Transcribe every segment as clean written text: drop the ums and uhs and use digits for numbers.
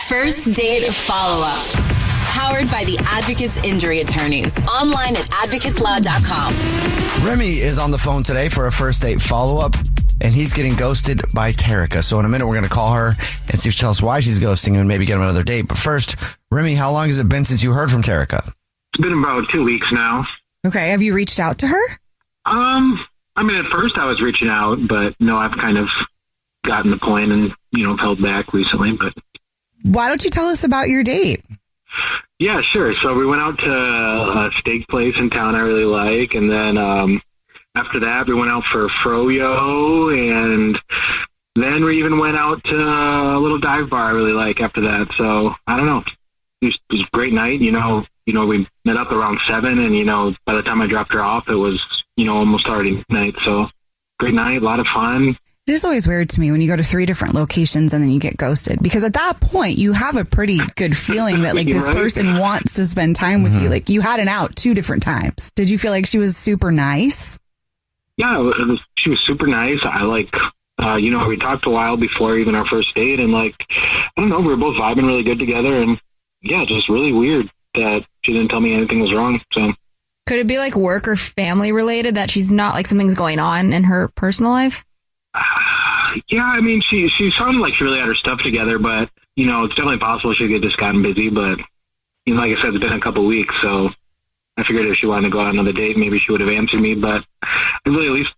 First Date Follow-Up. Powered by the Advocates Injury Attorneys. Online at advocateslaw.com. Remy is on the phone today for a first date follow-up, and he's getting ghosted by Terica. So in a minute, we're going to call her and see if she tells us why she's ghosting him and maybe get him another date. But first, Remy, how long has it been since you heard from Terica? It's been about 2 weeks now. Okay. Have you reached out to her? I mean, at first I was reaching out, but no, I've kind of gotten the point and, held back recently. But why don't you tell us about your date? Yeah, sure. So we went out to a steak place in town I really like. And then after that, we went out for Froyo. And then we even went out to a little dive bar I really like after that. So I don't know. It was a great night. We met up around 7. And, by the time I dropped her off, it was, almost already night. So great night, a lot of fun. It is always weird to me when you go to 3 different locations and then you get ghosted, because at that point you have a pretty good feeling that this right? person wants to spend time with you. Like, you had an out 2 different times. Did you feel like she was super nice? Yeah, she was super nice. I we talked a while before even our first date, and I don't know, we were both vibing really good together, and yeah, just really weird that she didn't tell me anything was wrong. So could it be work or family related, that she's not something's going on in her personal life? Yeah, I mean, she sounded like she really had her stuff together, but, it's definitely possible she could have just gotten busy. But, like I said, it's been a couple weeks, so I figured if she wanted to go on another date, maybe she would have answered me. But I really at least,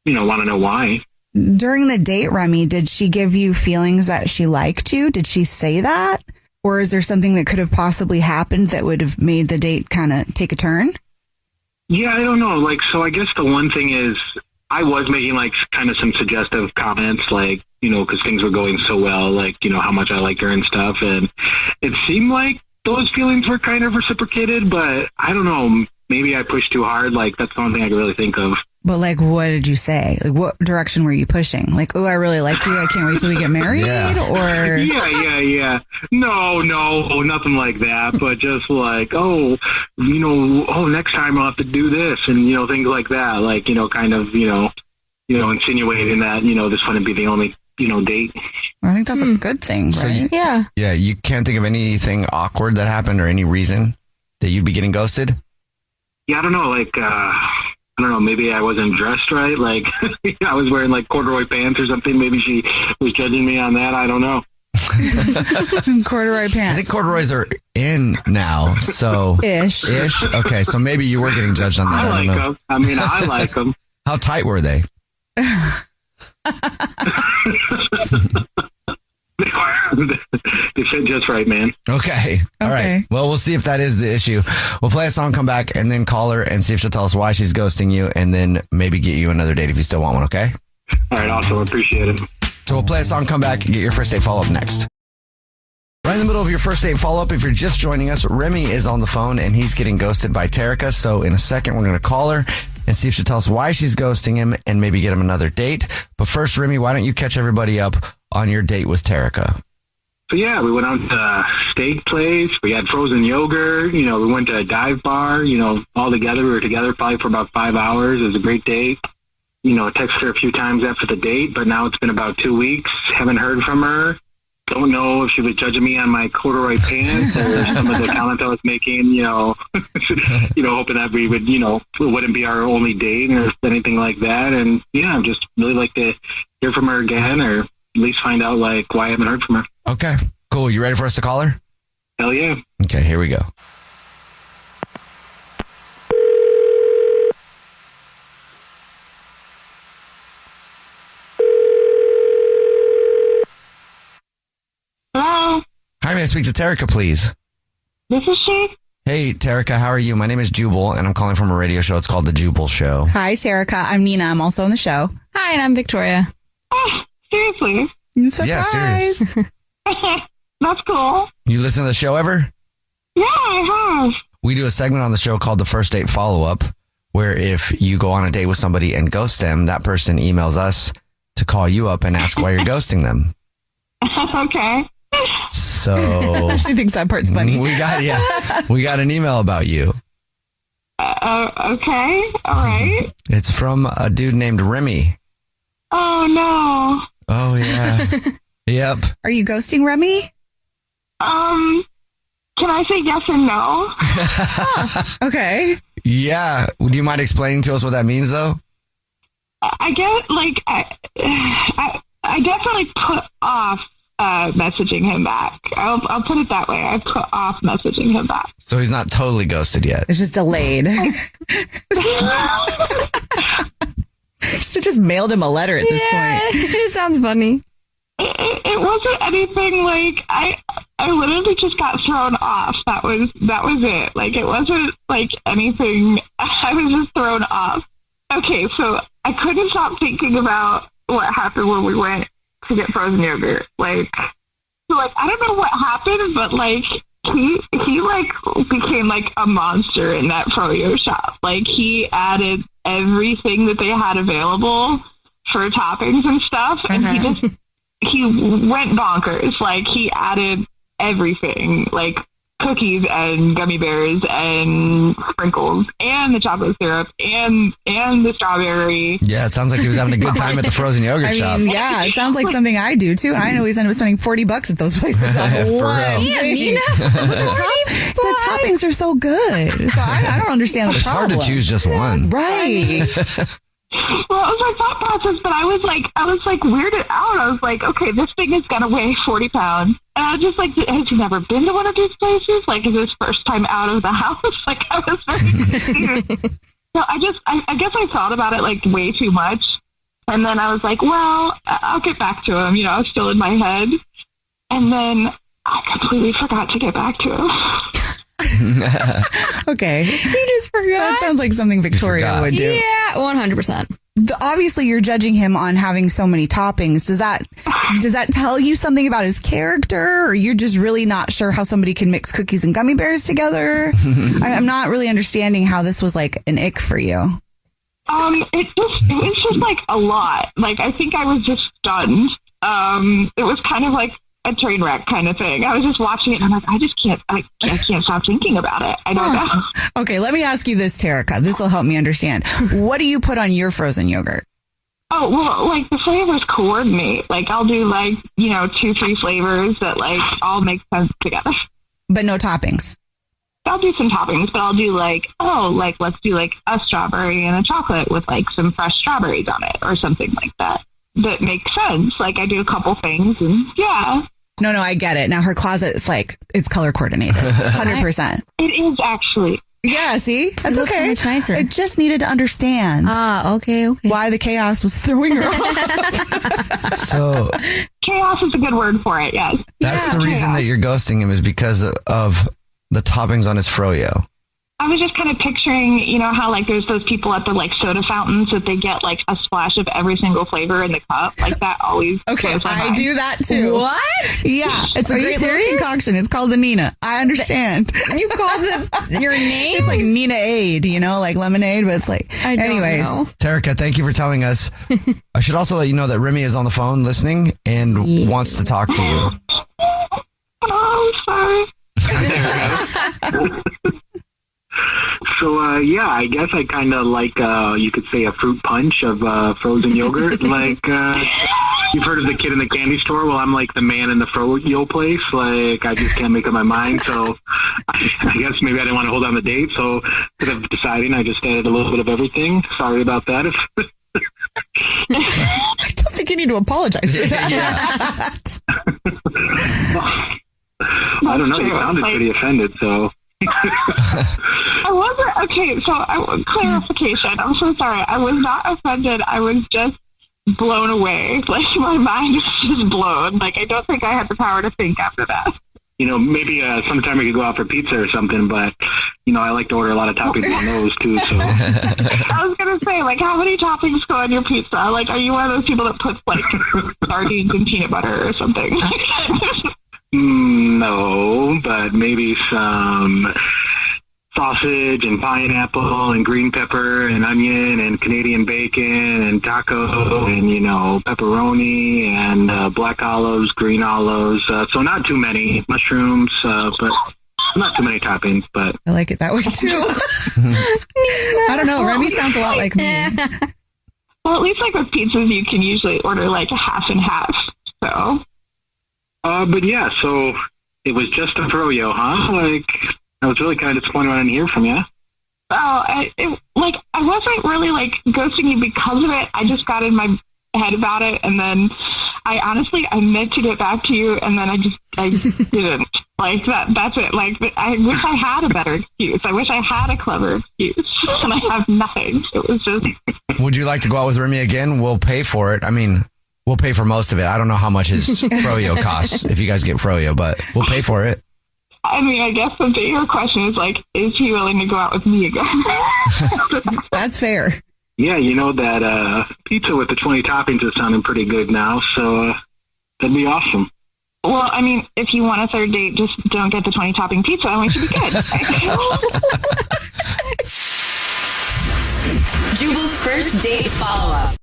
want to know why. During the date, Remy, did she give you feelings that she liked you? Did she say that? Or is there something that could have possibly happened that would have made the date kind of take a turn? Yeah, I don't know. So I guess the one thing is, I was making kind of some suggestive comments, because things were going so well, how much I liked her and stuff. And it seemed like those feelings were kind of reciprocated, but I don't know, maybe I pushed too hard. That's the only thing I can really think of. But what did you say? What direction were you pushing? Oh, I really like you, I can't wait till we get married? Yeah. Or Yeah. No, nothing like that. But just next time I'll have to do this, and things like that. Kind of insinuating that this wouldn't be the only date. I think that's a good thing, So right? Yeah, you can't think of anything awkward that happened or any reason that you'd be getting ghosted? Yeah, I don't know. I don't know, maybe I wasn't dressed right. I was wearing corduroy pants or something. Maybe she was judging me on that. I don't know. Corduroy pants. I think corduroys are in now, so Ish. Okay, so maybe you were getting judged on that. I like them. I mean, I like them. How tight were they? They fit just right, man. Okay. All right. Well, we'll see if that is the issue. We'll play a song, come back, and then call her and see if she'll tell us why she's ghosting you, and then maybe get you another date if you still want one, okay? All right, awesome. Appreciate it. So we'll play a song, come back, and get your first date follow-up next. Right in the middle of your first date follow-up, if you're just joining us, Remy is on the phone, and he's getting ghosted by Terica. So in a second, we're going to call her and see if she'll tell us why she's ghosting him and maybe get him another date. But first, Remy, why don't you catch everybody up on your date with Terica? So yeah, we went out to a steak place. We had frozen yogurt. We went to a dive bar. All together. We were together probably for about 5 hours. It was a great date. I texted her a few times after the date, but now it's been about 2 weeks. Haven't heard from her. Don't know if she was judging me on my corduroy pants or some of the comments I was making, hoping that we would, it wouldn't be our only date or anything like that. And yeah, I'd just really like to hear from her again, or at least find out why I haven't heard from her. Okay, cool. You ready for us to call her? Hell yeah. Okay, here we go. Hello, Hi, may I speak to Terica, please? this is she. Hey, Terica, how are you? My name is Jubal, and I'm calling from a radio show. It's called The Jubal Show. Hi, Terica. I'm Nina. I'm also on the show. Hi, and I'm Victoria. Oh, seriously? Surprise. Yeah, serious. That's cool. You listen to the show ever? Yeah, I have. We do a segment on the show called the First Date Follow-Up, where if you go on a date with somebody and ghost them, that person emails us to call you up and ask why you're ghosting them. Okay. So She thinks that part's funny. we got an email about you. Okay. All right. It's from a dude named Remy. Oh, no. Oh, yeah. Yep. Are you ghosting Remy? I say yes and no? Okay. Yeah. Do you mind explaining to us what that means, though? I get like I definitely put off messaging him back. I'll put it that way. I put off messaging him back. So he's not totally ghosted yet. It's just delayed. Should have just mailed him a letter at this point. It sounds funny. It wasn't anything like I literally just got thrown off. That was it. Like it wasn't like anything. I was just thrown off. Okay, so I couldn't stop thinking about what happened when we went to get frozen yogurt. Like I don't know what happened, but like he like became like a monster in that Froyo shop. Like he added everything that they had available for toppings and stuff, and he went bonkers. Like he added everything, like cookies and gummy bears and sprinkles and the chocolate syrup and the strawberry. Yeah, it sounds like he was having a good time at the frozen yogurt shop. Yeah, it sounds like something I do too. I always end up spending $40 at those places. Yeah, Nina. The toppings are so good. So I don't understand the It's problem. hard to choose just one. Right. Well, it was my thought process, but I was like weirded out. I was like, okay, this thing is gonna weigh 40 pounds. And I was just like, has he never been to one of these places? Like, is his first time out of the house? Like, I was very confused. So I guess I thought about it like way too much. And then I was like, well, I'll get back to him. You know, I was still in my head. And then I completely forgot to get back to him. Okay. You just forgot. That sounds like something Victoria would do. Yeah, 100%. Obviously, you're judging him on having so many toppings. Does that tell you something about his character, or you're just really not sure how somebody can mix cookies and gummy bears together? I'm not really understanding how this was like an ick for you. It was just like a lot. Like, I think I was just stunned. It was kind of like a train wreck kind of thing. I was just watching it and I'm like, I can't stop thinking about it. I don't know. Okay, let me ask you this, Terica. This will help me understand. What do you put on your frozen yogurt? Oh, well, like the flavors coordinate. Like I'll do like, 2-3 flavors that like all make sense together. But no toppings. I'll do some toppings, but I'll do let's do like a strawberry and a chocolate with like some fresh strawberries on it or something like that. That makes sense. Like I do a couple things and yeah. No, I get it. Now her closet is like, it's color coordinated. 100%. It is actually. Yeah, see? That's It looks okay. much nicer. I just needed to understand Okay. why the chaos was throwing her off. So Chaos is a good word for it, yes. that's the reason that you're ghosting him, is because of the toppings on his Froyo. I was just kind of picturing, how like there's those people at the like soda fountains that they get like a splash of every single flavor in the cup. Like that always. Okay, blows my I mind. do that too. What? Yeah, it's a Are you great little serious? concoction. It's called the Nina. I understand. You called it your name? It's like Nina Aid, like lemonade, but it's like. I don't anyways, know. Terica, thank you for telling us. I should also let you know that Remy is on the phone listening and wants to talk to you. Oh, I'm sorry. So, I guess I kind of like, you could say, a fruit punch of frozen yogurt. Like, you've heard of the kid in the candy store? Well, I'm like the man in the Froyo place. Like, I just can't make up my mind. So, I guess maybe I didn't want to hold on the date. So, instead of deciding, I just added a little bit of everything. Sorry about that. I don't think you need to apologize for that. I don't know. You sounded pretty offended, so... I wasn't. Okay, so clarification. I'm so sorry. I was not offended. I was just blown away. Like, my mind was just blown. Like, I don't think I had the power to think after that. Maybe sometime we could go out for pizza or something, but, I like to order a lot of toppings on those, too, so... I was going to say, like, how many toppings go on your pizza? Like, are you one of those people that puts, like, sardines and peanut butter or something? No, but maybe some sausage and pineapple and green pepper and onion and Canadian bacon and taco and, pepperoni and black olives, green olives. So not too many mushrooms, but not too many toppings, but... I like it that way, too. I don't know. Remy sounds a lot like me. Well, at least, like, with pizzas, you can usually order, like, a half and half, so... But yeah, so it was just a Froyo, huh? Like, I was really kind of disappointed when I didn't hear from you. I wasn't really like ghosting you because of it. I just got in my head about it, and then I meant to get back to you, and then I didn't. Like that's it. Like, I wish I had a better excuse. I wish I had a clever excuse, and I have nothing. It was just. Would you like to go out with Remy again? We'll pay for it. I mean, we'll pay for most of it. I don't know how much his Froyo costs if you guys get Froyo, but we'll pay for it. I mean, I guess the bigger question is, like, is he willing to go out with me again? That's fair. Yeah, that pizza with the 20 toppings is sounding pretty good now, so that'd be awesome. Well, I mean, if you want a third date, just don't get the 20 topping pizza and we should be good. Jubal's first date follow-up.